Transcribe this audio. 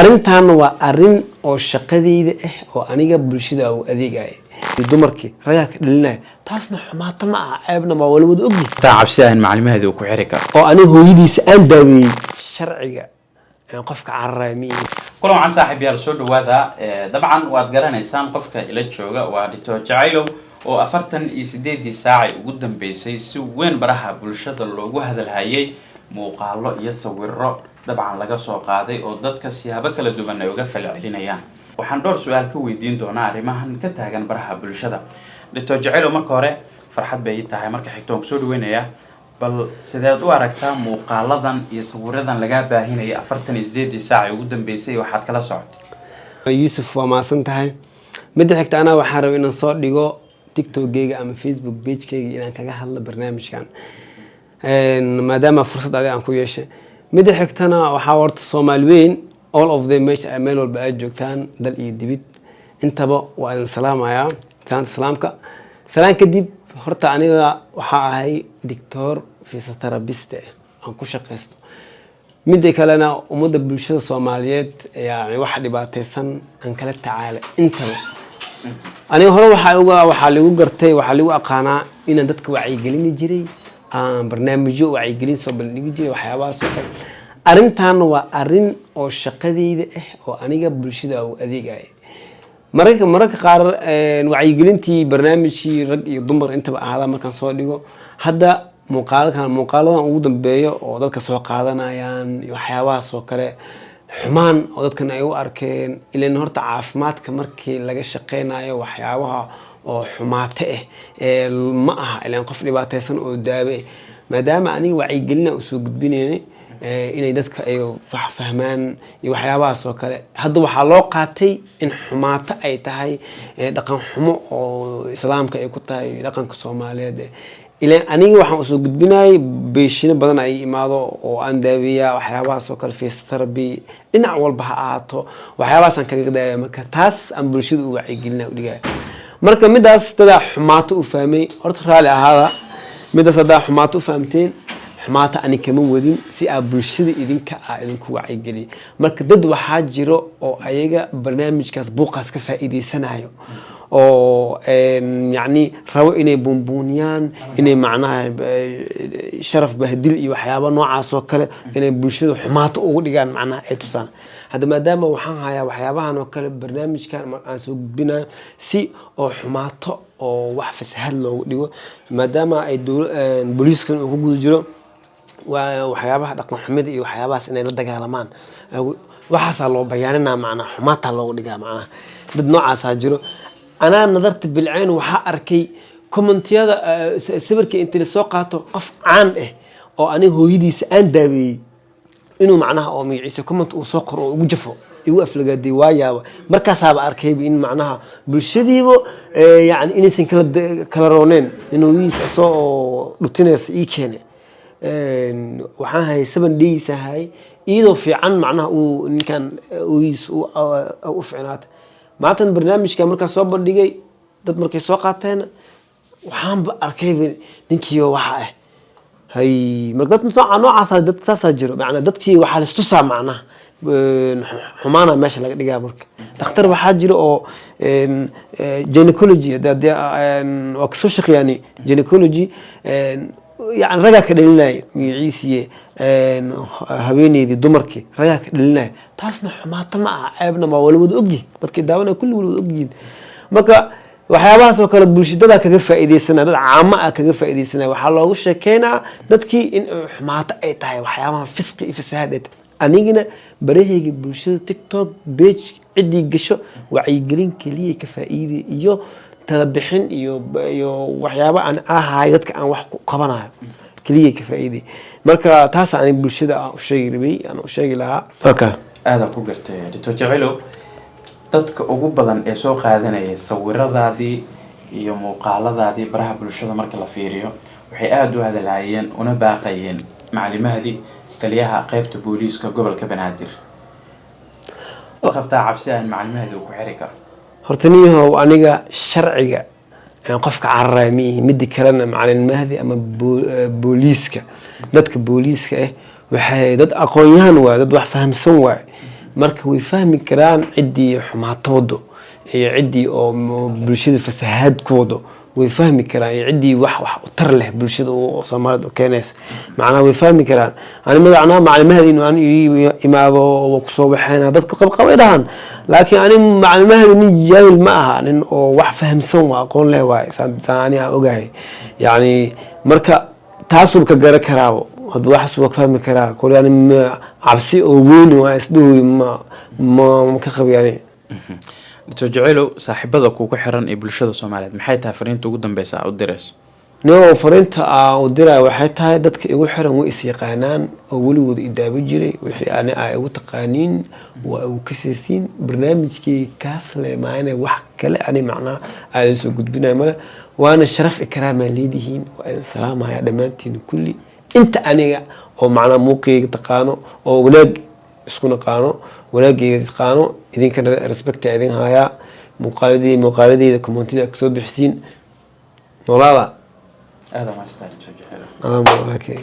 arintan waa arin oo shaqadeyda ah oo aniga bulshada u adeegay dumarkii rayaa ka dhalinay taasna xumaata ma aha ceebna ma wala wada ogyi taa cabsiyahan macluumaadii ku xiri karo oo aniga hooyadiisa aan daawiyay sharciga aan qofka carraami kulan aan saaxiib yaal soo dhawaada dabcan waad garanaysaan qofka ila jooga waa Dr. Jacaylo oo 48 saac ugu dambeysay si weyn baraha bulshada loogu hadalhayay muuqaalo iyo sawirro dabcan laga soo qaaday oo dadka siyaabo kala duwan ay uga falcelinayaan waxaan door su'aal ka weydiin doonaa arrimahan ka taagan baraha bulshada Dr. Jacaylo marka hore farxad bay tahay marka xigtoon soo dhaweynaya bal sideed u aragtaa muuqaaladan iyo sawiradan laga baahinay 48 saac ugu dambeysay waxaad kala socotay Yusuf waa maasan tahay mid xigta ana waxaan rabaa inaan soo dhigo TikTok-gayga ama Facebook page-kayga inaan kaga hadlo barnaamijkan maadaama fursad aan ku yeeshay mid xigtana waxa warta Soomaaliyeyn all of them meesha meel walba ay joogtaan dal iyo dibid intaba waa in salaamaya taan salaamka salaan kadib horta aniga waxa ahay doctor physiotherapist aan ku shaqeysto mid kalena umada bulshada Soomaaliyeed yaani wax dhibaataysan aan kala tacaala intaba aniga hore waxa lagu gartay waxa lagu aqaanaa in dadka wacyi gelin jiray barnaamijyo wacyi gelin soo bandhigi jiray waxyaabaha soo kale arintan waa arin oo shaqadeyda ah oo aniga bulshada u adeegay mararka qaar wacyi gelintii barnaamijkii rag iyo dumar intaba ahaada markaan soo dhigo hadda muuqaaladan ugu dambeeyo oo dadka soo qaadanayaan waxyaabaha soo kale xumaan oo dadkan ay u arkeen ileen horta caafimaadka markii laga shaqeynayo waxyaabaha oo xumaate ah ma aha ileen qof dhibaataysan oo daabe maadaama aniga wacyi gelin u soo gudbinayay inay dadka ay fahmaan iyo waxyaabahaas oo kale hadda waxa loo qaatay in xumaata ay tahay dhaqan xumo oo islaamka ay ku tahay dhaqanka Soomaaliyeed ilaa aniga waxaan soo gudbinay beeshina badan ay imaado oo aan daawiya waxyaabahaas oo kale physiotherapy dhinac walba ha ahaato waxyaabahaas aan kaga daawiya marka taas aan bulshada u wacyi gelin u dhigay marka midaas dada xumaato u fahmay horta raali ahaada midaas dada xumaato u fahamteen xumaata ani kama wadin si aan bulshada idinku wacyi gelin marka dad waxa jiro oo ayaga barnaamijkaas buuqaas ka faa'iideysanayo oo yani rabo inay buunbuuniyaan inay macnaha sharaf bahdil iyo waxyaabo noocaas oo kale inay bulshada xumaato ugu dhigaan macnaha ay tusaan hadda maadaama waxaan hayaa waxyaabahan oo kale barnaamijkan aan soo gudbinayo si oo xumaato oo wax fasaad loogu dhigo maadaama ay booliiskan uu ku gudo jiro waxyaabaha dhaqan xumida iyo waxyaabahaas inay la dagaalamaan waxaas loo bayaaninaa macnaha xumaata loogu dhigaa macnaha dad noocaas jiro أنا نظرت بالعين وحأركي كومنتيادا سبركي أنت اللي سوقاته قف عن أو أنا هو يدي سأندبي إنه معناها أو ميعيسى كومنت وسقر وجفو يوقف لقدي وايا مركز هذا أركي بإن معناها بالشديد يعني إني كلارونين إنه يسأسو روتينس إيكينه وحنا هاي 7 ديس هاي إذا في عن معناها وإن كان ويس أو أفعنات maatan barnaamijka marka soo bandhigay dad markay soo qaateen waxaan arkay ninkii waxa ah hay markad noocaas dad taasa jiro macna dadkii waxa la istusaa macnaha xumaana meesha laga dhigaa marka dhakhtar waxa jiro oo gynecology oo ka soo shaqeeyani gynecology يعني رجع كدلنا يعيسيه هبيني دمركي رجع كدلنا تاسنا حماة ما عيبنا ما ولود أجي بدك داونا كل ولود أجي مكا وحياباس وكلا بلشدة كجفة إيدي سنة ده عامة كجفة إيدي سنة وحلا وش كينا دتكي إن حماة أي تاي وحيابها فسق فسادة أنيجنا بريه بلشدة تيك توك بيج عدي قشة وعيجرين كليه كفائدة إيو تلبحين iyo waxyaabo aan ahay dadka aan wax ku qabanayo kaliya ka faa'iiday marka taas aan bulshada u sheegi lahaa okay aad ku gartay Dr. Jacaylo dadka ugu badan ee soo qaadanaya sawiradaadii iyo muuqaaladaadii baraha bulshada marka la fiiriyo waxay aad u hadalhayeen una baaqayeen macluumaadii taliyaha qaybta booliiska gobolka Banaadir qabta cabsi aan macluumaadii ku xiri karo hortaniyo aniga sharciga aan qofka carraami mid kalena macalin mahdi ama booliiska dadka booliiska waxay dad aqoon-yahan waa dad wax fahamsan waa marka way fahmi karaan ciddii xumaato wado iyo ciddii oo bulshada fasahaad ku wado way fahmi karaan iyo ciddii wax u tar leh bulshada oo Soomaaliyeed u keenaysa macnaha way fahmi karaan ani magacna macluumaad inuu aan imaado oo ku soo baxayna dadka qabqabay dhahan laakiin ani macluumaad nin jaahil ma aha nin oo wax fahamsan waa aqoon leh waay saani aan ogahay yani marka taasoo ka garan karaabo hadba wax soo fahmi karaa koolani cabsi oo weyn waa isdhow ma ka qabiyaan Dr. Jacaylow saaxiibada kugu xiran ee bulshada Soomaaliyeed maxay tahay fariinta ugu dambaysa u dirayso fariinta u diray waxay tahay dadka igu xiran way is yaqaanaan oo waligood idaaba jiray wixii ay ugu taqaaniin waa uu ka seesin barnaamijkii kaas leeyahay wax kale ani macna ay soo gudbinay mala waana sharaf ikraam leedihiin waa salaamaya dhamaantiin kulli inta aniga oo macna muuqiga taqaano oo walaag isku naqaano walaagayga taqaano idinka respect idin haya muuqaaladii commentida ka soo bixisiin noolaada هذا ما استاهل تشجع.